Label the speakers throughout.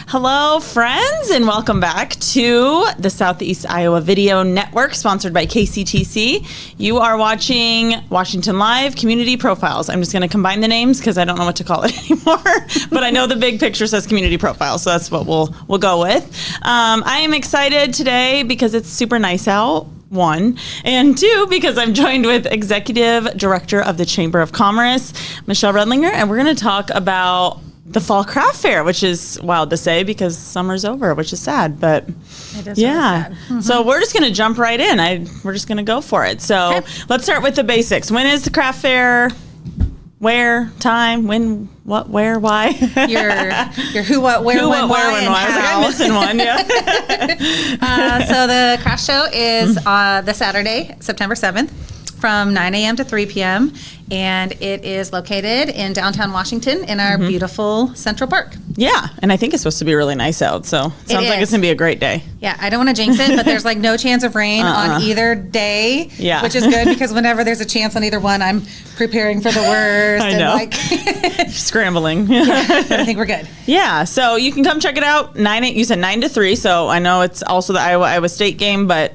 Speaker 1: Hello, friends, and welcome back to the Southeast Iowa Video Network, sponsored by KCTC. You are watching Washington Live Community Profiles. I'm just going to combine the names because I don't know what to call it anymore, but I know the big picture says Community Profiles, so that's what we'll go with. I am excited today because it's super nice out. One, and two, because I'm joined with Executive Director of the Chamber of Commerce, Michelle Redlinger, and we're going to talk about the Fall Craft Fair, which is wild to say because summer's over, which is sad, but
Speaker 2: it is
Speaker 1: yeah.
Speaker 2: really sad. Mm-hmm.
Speaker 1: So we're just going to jump right in. We're just going to go for it. So Let's start with the basics. When is the craft fair? Where, time, when, what, where, why?
Speaker 2: your who, what, where, when, why, and
Speaker 1: how. I was like, I'm missing one, yeah.
Speaker 2: So the craft show is this Saturday, September 7th, from 9 a.m. to 3 p.m., and it is located in downtown Washington in our beautiful Central Park.
Speaker 1: Yeah, and I think it's supposed to be really nice out, so it sounds like it's going to be a great day.
Speaker 2: Yeah, I don't want to jinx it, but there's like no chance of rain on either day, which is good because whenever there's a chance on either one, I'm preparing for the worst.
Speaker 1: I know.
Speaker 2: And
Speaker 1: scrambling.
Speaker 2: But I think we're good.
Speaker 1: Yeah, so you can come check it out. You said 9 to 3, so I know it's also the Iowa State game, but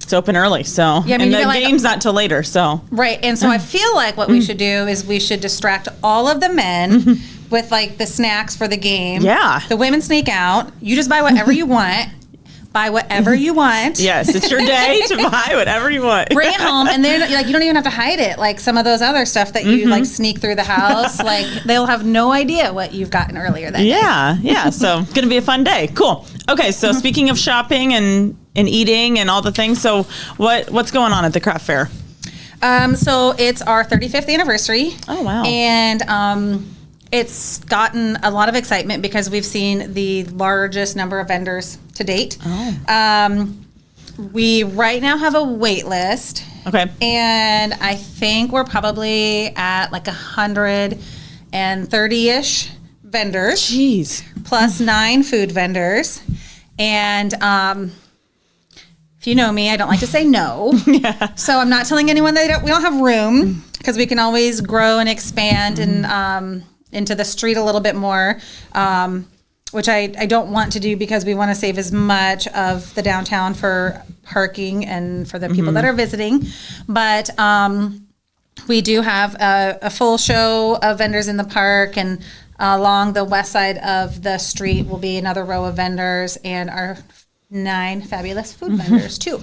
Speaker 1: it's open early, so and the game's not till later, so
Speaker 2: right. And so I feel like what we should do is we should distract all of the men with like the snacks for the game.
Speaker 1: Yeah,
Speaker 2: the women sneak out. You just buy whatever you want. Buy whatever you want.
Speaker 1: Yes, it's your day to buy whatever you want.
Speaker 2: Bring it home, and then like you don't even have to hide it. Like some of those other stuff that you like sneak through the house, like they'll have no idea what you've gotten earlier that day.
Speaker 1: Yeah. So it's gonna be a fun day. Cool. Okay, so speaking of shopping and eating and all the things, so what's going on at the craft fair?
Speaker 2: So it's our 35th anniversary.
Speaker 1: Oh wow!
Speaker 2: And it's gotten a lot of excitement because we've seen the largest number of vendors to date.
Speaker 1: Oh.
Speaker 2: We right now have a wait list.
Speaker 1: Okay.
Speaker 2: And I think we're probably at like 130-ish vendors.
Speaker 1: Jeez.
Speaker 2: Plus 9 food vendors. And if you know me, I don't like to say no.
Speaker 1: Yeah.
Speaker 2: So I'm not telling anyone that we don't have room because we can always grow and expand and into the street a little bit more, which I don't want to do because we want to save as much of the downtown for parking and for the people that are visiting. But we do have a full show of vendors in the park, and along the west side of the street will be another row of vendors and our 9 fabulous food vendors too.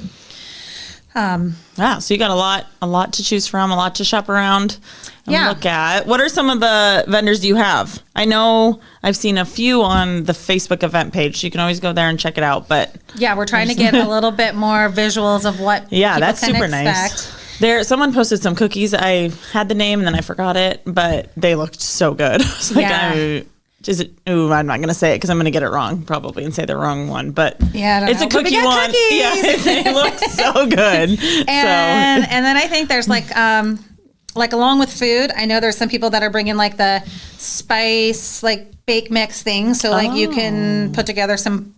Speaker 1: Wow, so you got a lot to choose from, a lot to shop around and look at. What are some of the vendors you have? I know I've seen a few on the Facebook event page. You can always go there and check it out. But
Speaker 2: yeah, we're trying to get a little bit more visuals of what people
Speaker 1: that's
Speaker 2: can
Speaker 1: super
Speaker 2: expect.
Speaker 1: Nice. Someone posted some cookies. I had the name and then I forgot it, but they looked so good. It's like, I'm not going to say it because I'm going to get it wrong probably and say the wrong one, but it's a cookie one.
Speaker 2: Cookies.
Speaker 1: Yeah, they look so good.
Speaker 2: And then I think there's like along with food, I know there's some people that are bringing like the spice, like bake mix things. So like you can put together some,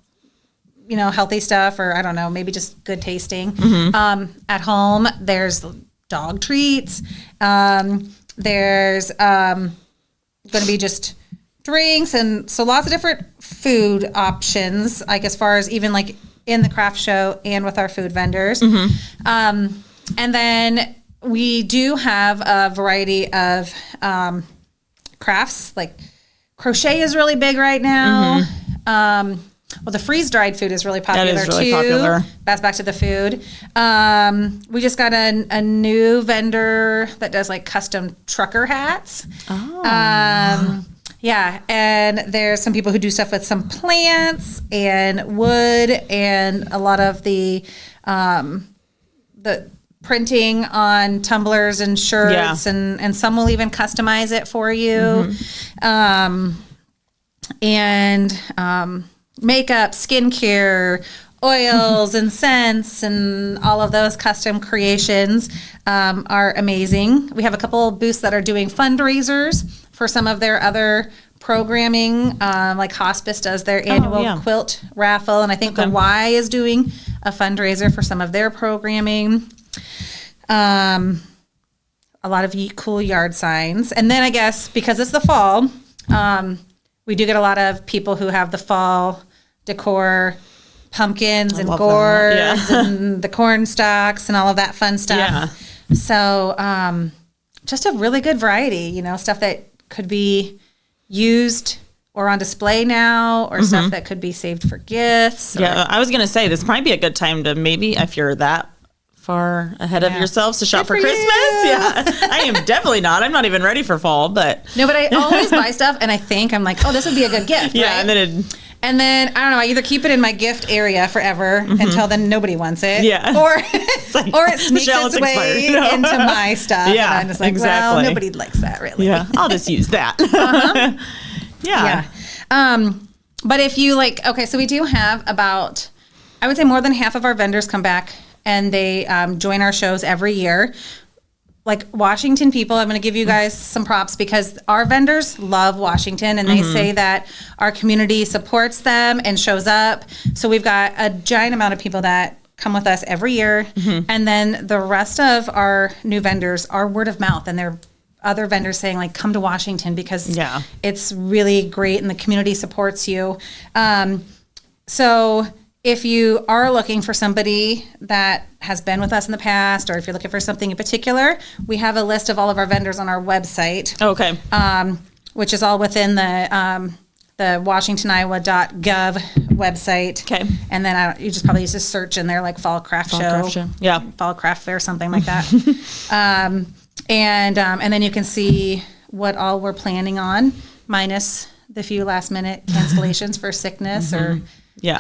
Speaker 2: healthy stuff, or I don't know, maybe just good tasting. At home, there's dog treats. There's going to be just drinks, and so lots of different food options, like as far as even like in the craft show and with our food vendors. And then we do have a variety of crafts, like crochet is really big right now. Well, the freeze-dried food is really popular
Speaker 1: that is really
Speaker 2: too.
Speaker 1: Popular.
Speaker 2: That's back to the food. We just got a new vendor that does like custom trucker hats. Yeah, and there's some people who do stuff with some plants and wood and a lot of the printing on tumblers and shirts, and some will even customize it for you. Makeup, skincare, oils and scents, and all of those custom creations are amazing. We have a couple booths that are doing fundraisers for some of their other programming, like Hospice does their annual quilt raffle, and I think the Y is doing a fundraiser for some of their programming. A lot of cool yard signs. And then I guess because it's the fall, we do get a lot of people who have the fall decor, pumpkins and
Speaker 1: love
Speaker 2: gourds
Speaker 1: that. Yeah.
Speaker 2: and the corn stalks and all of that fun stuff.
Speaker 1: Yeah.
Speaker 2: So just a really good variety, stuff that could be used or on display now, or stuff that could be saved for gifts.
Speaker 1: Yeah, I was going to say this might be a good time to maybe, if you're that far ahead of yourselves, to shop for Christmas. Yeah, I am definitely not. I'm not even ready for fall, but.
Speaker 2: No, but I always buy stuff and I think I'm like, oh, this would be a good gift.
Speaker 1: Yeah,
Speaker 2: right?
Speaker 1: and then
Speaker 2: I don't know, I either keep it in my gift area forever until then nobody wants it.
Speaker 1: Yeah.
Speaker 2: Or
Speaker 1: like,
Speaker 2: or it sneaks
Speaker 1: Michelle,
Speaker 2: its way into my stuff.
Speaker 1: Yeah,
Speaker 2: and I'm just like,
Speaker 1: exactly.
Speaker 2: well, nobody likes that really.
Speaker 1: Yeah, I'll just use that. Yeah.
Speaker 2: But if you so we do have about, I would say more than half of our vendors come back and they join our shows every year. Like Washington people, I'm going to give you guys some props because our vendors love Washington and they say that our community supports them and shows up. So we've got a giant amount of people that come with us every year. And then the rest of our new vendors are word of mouth, and they're other vendors saying like, come to Washington because it's really great and the community supports you. So if you are looking for somebody that has been with us in the past, or if you're looking for something in particular, we have a list of all of our vendors on our website.
Speaker 1: Okay.
Speaker 2: Which is all within the WashingtonIowa.gov website.
Speaker 1: Okay.
Speaker 2: And then you just probably use a search in there like Fall Craft Show.
Speaker 1: Yeah.
Speaker 2: Fall Craft Fair, something like that. And then you can see what all we're planning on, minus the few last minute cancellations for sickness or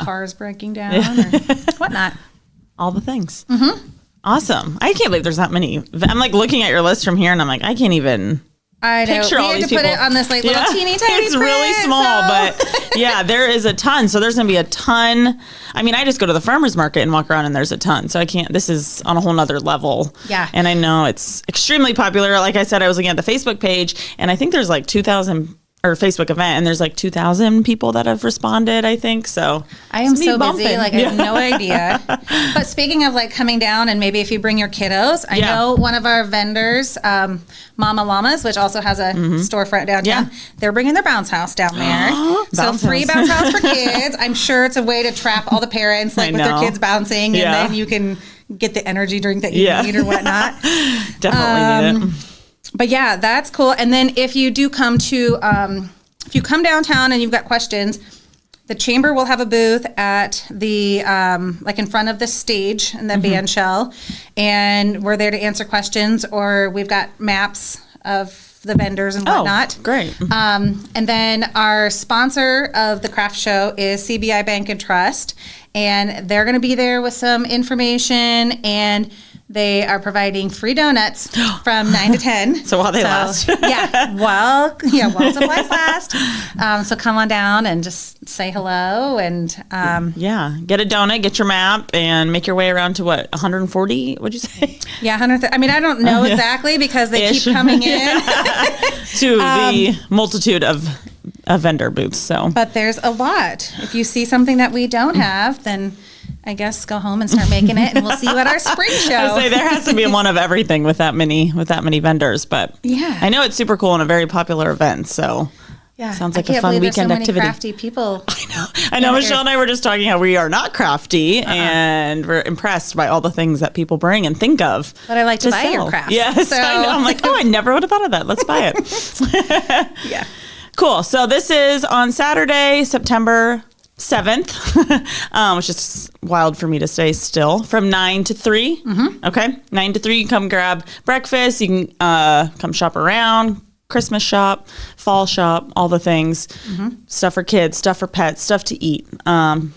Speaker 2: cars breaking down or whatnot.
Speaker 1: All the things. Awesome. I can't believe there's that many. I'm like looking at your list from here and I'm like, I can't even picture all these people.
Speaker 2: We had to put it on this like little teeny tiny
Speaker 1: It's really small, but yeah, there is a ton. So there's going to be a ton. I mean, I just go to the farmer's market and walk around and there's a ton. So I can't, this is on a whole nother level.
Speaker 2: Yeah.
Speaker 1: And I know it's extremely popular. Like I said, I was looking at the Facebook page and I think there's like 2,000 or Facebook event, and there's like 2,000 people that have responded, I think. So
Speaker 2: I am so busy, like I have no idea. But speaking of like coming down, and maybe if you bring your kiddos, I know one of our vendors, Mama Llamas, which also has a storefront downtown, they're bringing their bounce house down there. So free bounce house for kids. I'm sure it's a way to trap all the parents like with their kids bouncing, and then you can get the energy drink that you need or whatnot.
Speaker 1: Definitely need it.
Speaker 2: But yeah, that's cool. And then if you do come to, if you come downtown and you've got questions, the chamber will have a booth at the, like in front of the stage in the band shell. And we're there to answer questions, or we've got maps of the vendors and whatnot.
Speaker 1: Oh, great.
Speaker 2: And then our sponsor of the craft show is CBI Bank and Trust. And they're going to be there with some information, and they are providing free donuts from 9 to 10.
Speaker 1: So while they last.
Speaker 2: while supplies last. So come on down and just say hello and
Speaker 1: get a donut, get your map, and make your way around to what, 140? What'd you say?
Speaker 2: Yeah, 100. I mean, I don't know exactly because they keep coming in
Speaker 1: to the multitude of vendor booths. So,
Speaker 2: but there's a lot. If you see something that we don't have, then I guess go home and start making it, and we'll see you at our spring show.
Speaker 1: I say there has to be one of everything with that many vendors, but I know it's super cool and a very popular event. So sounds like a fun weekend activity.
Speaker 2: So many crafty people.
Speaker 1: I know. Michelle and I were just talking how we are not crafty, and we're impressed by all the things that people bring and think of.
Speaker 2: But I like to buy your crafts.
Speaker 1: Yes, so. I know. I'm like, I never would have thought of that. Let's buy it.
Speaker 2: Yeah.
Speaker 1: Cool. So this is on Saturday, September 7th, which is wild for me to say still, from 9 to 3. Okay. 9 to 3, you can come grab breakfast. You can come shop around, Christmas shop, fall shop, all the things, stuff for kids, stuff for pets, stuff to eat, and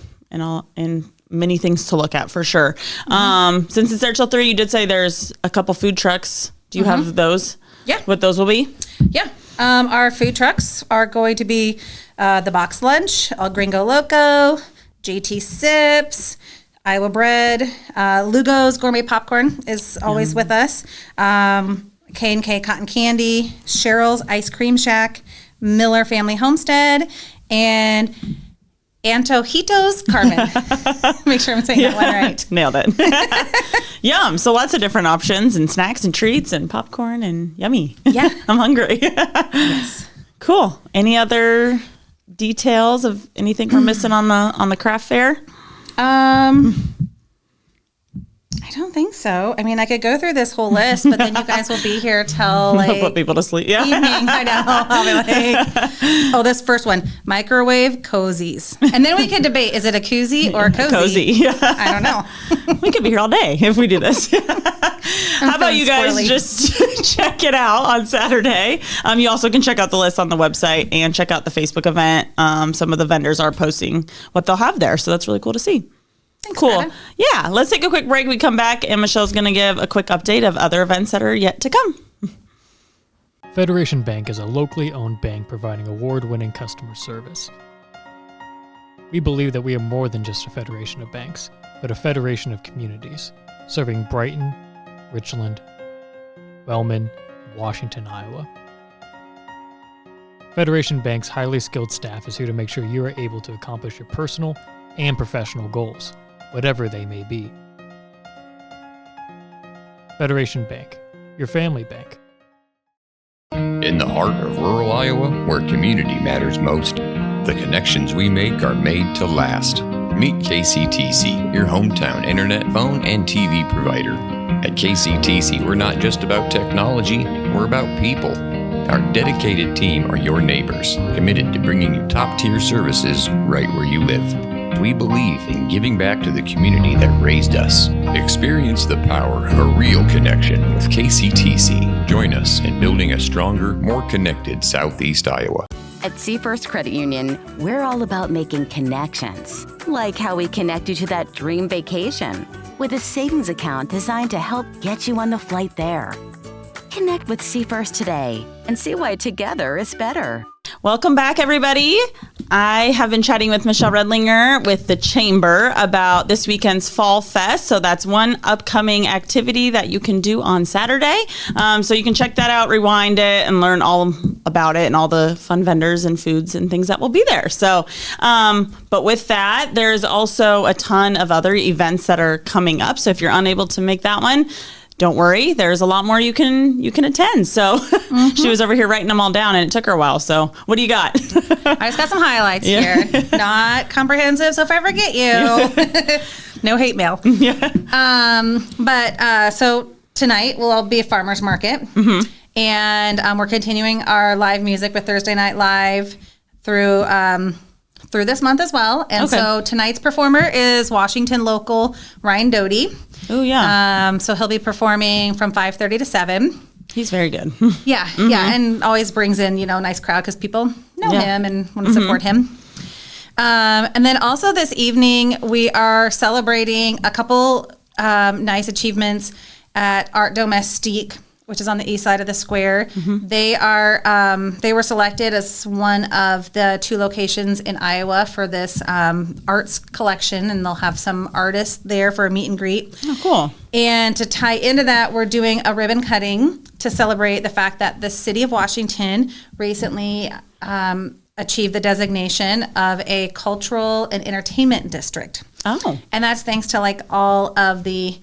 Speaker 1: many things to look at for sure. Since it's there till 3, you did say there's a couple food trucks. Do you have those?
Speaker 2: Yeah.
Speaker 1: What those will be?
Speaker 2: Yeah. Our food trucks are going to be the Box Lunch, El Gringo Loco, JT Sips, Iowa Bread, Lugo's Gourmet Popcorn is always with us, K&K Cotton Candy, Cheryl's Ice Cream Shack, Miller Family Homestead, and Antojitos Carmen. Make sure I'm saying that one right.
Speaker 1: Nailed it. Yum. So lots of different options and snacks and treats and popcorn and yummy.
Speaker 2: Yeah.
Speaker 1: I'm hungry.
Speaker 2: Yes.
Speaker 1: Cool. Any other details of anything we're missing on the craft fair?
Speaker 2: I don't think so. I mean, I could go through this whole list, but then you guys will be here till like
Speaker 1: Put people to sleep. Yeah.
Speaker 2: evening. I know. I'll be like, oh, this first one, microwave cozies. And then we could debate, is it a koozie or a cozy?
Speaker 1: Cozy. Yeah.
Speaker 2: I don't know.
Speaker 1: We could be here all day if we do this. How about you guys just check it out on Saturday? You also can check out the list on the website and check out the Facebook event. Some of the vendors are posting what they'll have there, so that's really cool to see.
Speaker 2: Thanks,
Speaker 1: cool.
Speaker 2: Greta.
Speaker 1: Yeah, let's take a quick break. We come back, and Michelle's going to give a quick update of other events that are yet to come.
Speaker 3: Federation Bank is a locally owned bank providing award-winning customer service. We believe that we are more than just a federation of banks, but a federation of communities, serving Brighton, Richland, Wellman, and Washington, Iowa. Federation Bank's highly skilled staff is here to make sure you are able to accomplish your personal and professional goals, whatever they may be. Federation Bank, your family bank.
Speaker 4: In the heart of rural Iowa, where community matters most, the connections we make are made to last. Meet KCTC, your hometown internet, phone, and TV provider. At KCTC, we're not just about technology, we're about people. Our dedicated team are your neighbors, committed to bringing you top-tier services right where you live. We believe in giving back to the community that raised us. Experience the power of a real connection with KCTC. Join us in building a stronger, more connected Southeast Iowa.
Speaker 5: At Seafirst Credit Union, we're all about making connections, like how we connect you to that dream vacation with a savings account designed to help get you on the flight there. Connect with Seafirst today and see why together is better.
Speaker 1: Welcome back, everybody. I have been chatting with Michelle Redlinger with the Chamber about this weekend's Fall Fest. So that's one upcoming activity that you can do on Saturday. So you can check that out, rewind it, and learn all about it and all the fun vendors and foods and things that will be there. So, but with that, there's also a ton of other events that are coming up. So if you're unable to make that one, don't worry, there's a lot more you can attend. So she was over here writing them all down, and it took her a while. So what do you got?
Speaker 2: I just got some highlights here. Not comprehensive, so if I forget you, no hate mail. So tonight will all be a farmer's market. And we're continuing our live music with Thursday Night Live through this month as well. And so tonight's performer is Washington local Ryan Doty.
Speaker 1: Oh, yeah.
Speaker 2: So he'll be performing from 5:30 to 7.
Speaker 1: He's very good.
Speaker 2: Yeah, and always brings in, a nice crowd because people know him and want to support him. And then also this evening, we are celebrating a couple nice achievements at Art Domestique, which is on the east side of the square. They were selected as one of the 2 locations in Iowa for this arts collection, and they'll have some artists there for a meet and greet.
Speaker 1: Oh, cool.
Speaker 2: And to tie into that, we're doing a ribbon cutting to celebrate the fact that the city of Washington recently achieved the designation of a cultural and entertainment district.
Speaker 1: Oh.
Speaker 2: And that's thanks to like all of the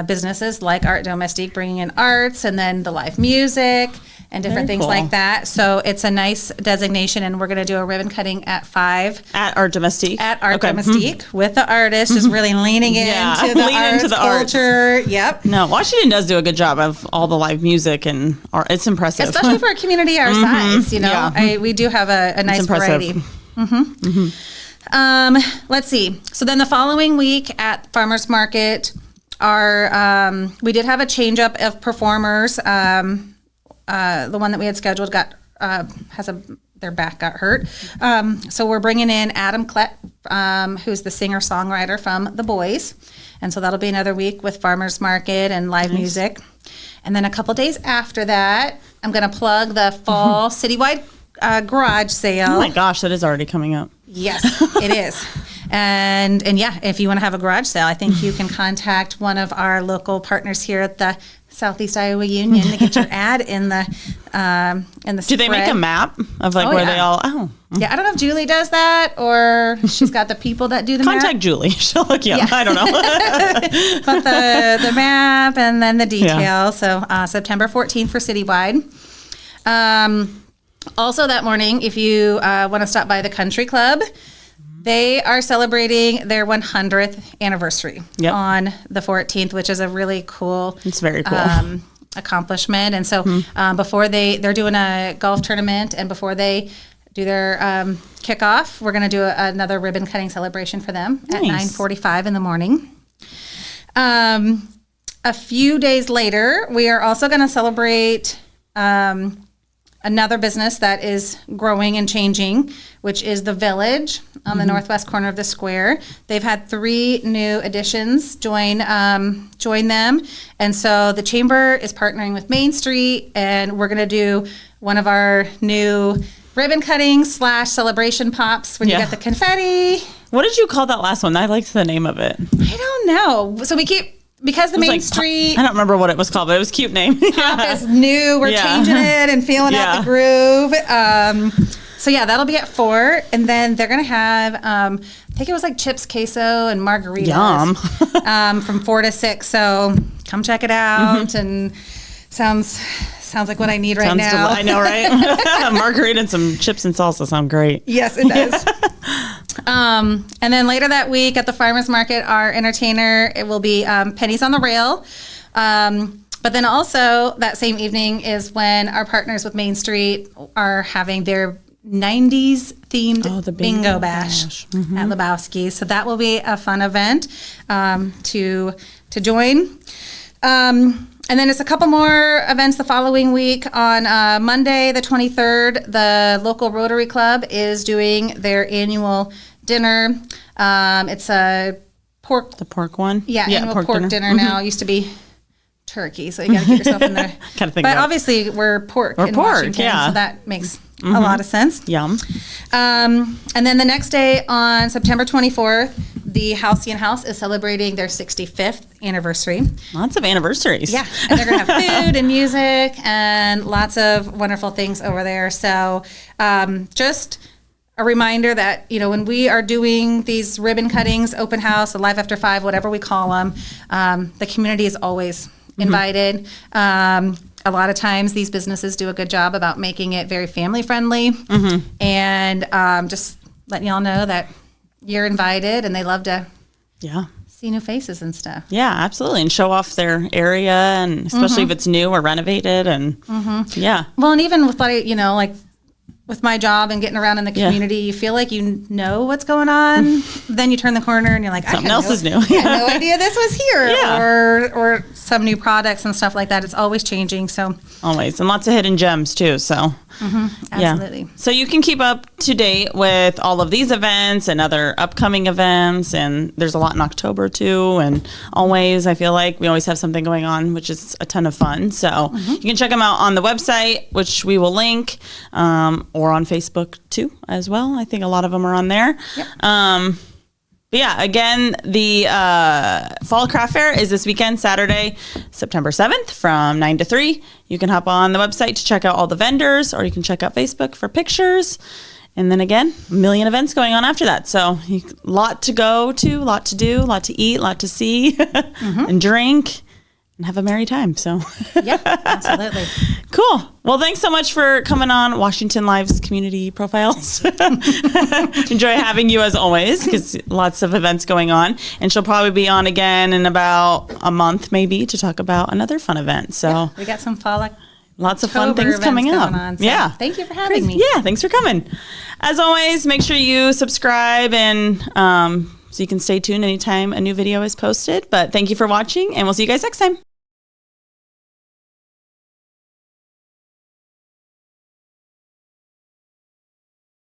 Speaker 2: businesses like Art Domestique bringing in arts and then the live music and different things like that. So it's a nice designation, and we're going to do a ribbon cutting at 5.
Speaker 1: At Art Domestique?
Speaker 2: At Art Domestique with the artist, just really leaning into the culture. Yep.
Speaker 1: No, Washington does do a good job of all the live music, and it's impressive.
Speaker 2: Especially for a community our size, we do have a nice variety. Let's see. So then the following week at Farmers Market, we did have a change up of performers. The one that we had scheduled their back got hurt. So we're bringing in Adam Klett, who's the singer-songwriter from The Boys. And so that'll be another week with Farmers Market and live music. And then a couple days after that, I'm going to plug the fall citywide garage sale.
Speaker 1: Oh my gosh, that is already coming up.
Speaker 2: Yes, it is. And yeah, if you want to have a garage sale, I think you can contact one of our local partners here at the Southeast Iowa Union to get your ad in the
Speaker 1: Do
Speaker 2: spread.
Speaker 1: they make a map of where they all? Oh,
Speaker 2: yeah. I don't know if Julie does that or she's got the people that do the
Speaker 1: contact
Speaker 2: map.
Speaker 1: Julie. She'll look you up. I don't know.
Speaker 2: But the map and then the details. So September 14th for citywide. Also that morning, if you want to stop by the country club, they are celebrating their 100th anniversary on the 14th, which is a really cool.
Speaker 1: It's very cool.
Speaker 2: Accomplishment. And so before they're doing a golf tournament, and before they do their kickoff, we're going to do another ribbon cutting celebration for them at 9:45 in the morning. A few days later, we are also going to celebrate another business that is growing and changing, which is the Village on the northwest corner of the square. They've had 3 new additions join them. And so the Chamber is partnering with Main Street, and we're going to do one of our new ribbon cutting / celebration pops when you get the confetti.
Speaker 1: What did you call that last one? I liked the name of it.
Speaker 2: I don't know. So we keep... Because the Main Street...
Speaker 1: I don't remember what it was called, but it was a cute name.
Speaker 2: Pop is new. We're changing it and feeling out the groove. So that'll be at 4. And then they're going to have, I think it was like chips, queso, and margaritas from 4 to 6. So come check it out. And sounds like what I need right now.
Speaker 1: I know, right? Margarita and some chips and salsa sound great.
Speaker 2: Yes, it does. And then later that week at the farmers market, our entertainer, it will be Pennies on the Rail. But then also that same evening is when our partners with Main Street are having their 90s themed
Speaker 1: the
Speaker 2: bingo bash at Lebowski's. So that will be a fun event to join. And then it's a couple more events the following week. On Monday, the 23rd, the local Rotary Club is doing their annual dinner. It's a pork...
Speaker 1: The pork one?
Speaker 2: Yeah, annual pork dinner now. It used to be turkey, so you got to get yourself in there. But obviously, we're pork in Washington, so that makes a lot of sense.
Speaker 1: Yum.
Speaker 2: And then the next day, on September 24th, the Halcyon House is celebrating their 65th anniversary.
Speaker 1: Lots of anniversaries.
Speaker 2: Yeah, and they're going to have food and music and lots of wonderful things over there. So just a reminder that, when we are doing these ribbon cuttings, open house, a Live After 5, whatever we call them, the community is always invited. A lot of times these businesses do a good job about making it very family friendly, and just letting y'all know that you're invited, and they love to see new faces and stuff.
Speaker 1: Yeah, absolutely. And show off their area, and especially if it's new or renovated. And
Speaker 2: Well, and even with like with my job and getting around in the community, you feel like you know what's going on. Then you turn the corner and you're like,
Speaker 1: something else is new.
Speaker 2: I had no idea this was here. Or some new products and stuff like that. It's always changing. So
Speaker 1: always. And lots of hidden gems too. So
Speaker 2: absolutely.
Speaker 1: So you can keep up to date with all of these events and other upcoming events. And there's a lot in October too. And always, I feel like we always have something going on, which is a ton of fun. So you can check them out on the website, which we will link, or on Facebook too as well. I think a lot of them are on there. Yep. But yeah, again, the Fall Craft Fair is this weekend, Saturday, September 7th from 9 to 3. You can hop on the website to check out all the vendors, or you can check out Facebook for pictures. And then again, a million events going on after that. So a lot to go to, lot to do, lot to eat, lot to see and drink. And have a merry time. So,
Speaker 2: yeah, absolutely.
Speaker 1: Cool. Well, thanks so much for coming on Washington Live's Community Profiles. Enjoy having you as always, because lots of events going on. And she'll probably be on again in about a month, maybe, to talk about another fun event. So
Speaker 2: we got some fall.
Speaker 1: Lots of fun things coming up.
Speaker 2: On, so thank you for having me.
Speaker 1: Yeah, thanks for coming. As always, make sure you subscribe and so you can stay tuned anytime a new video is posted. But thank you for watching, and we'll see you guys next time.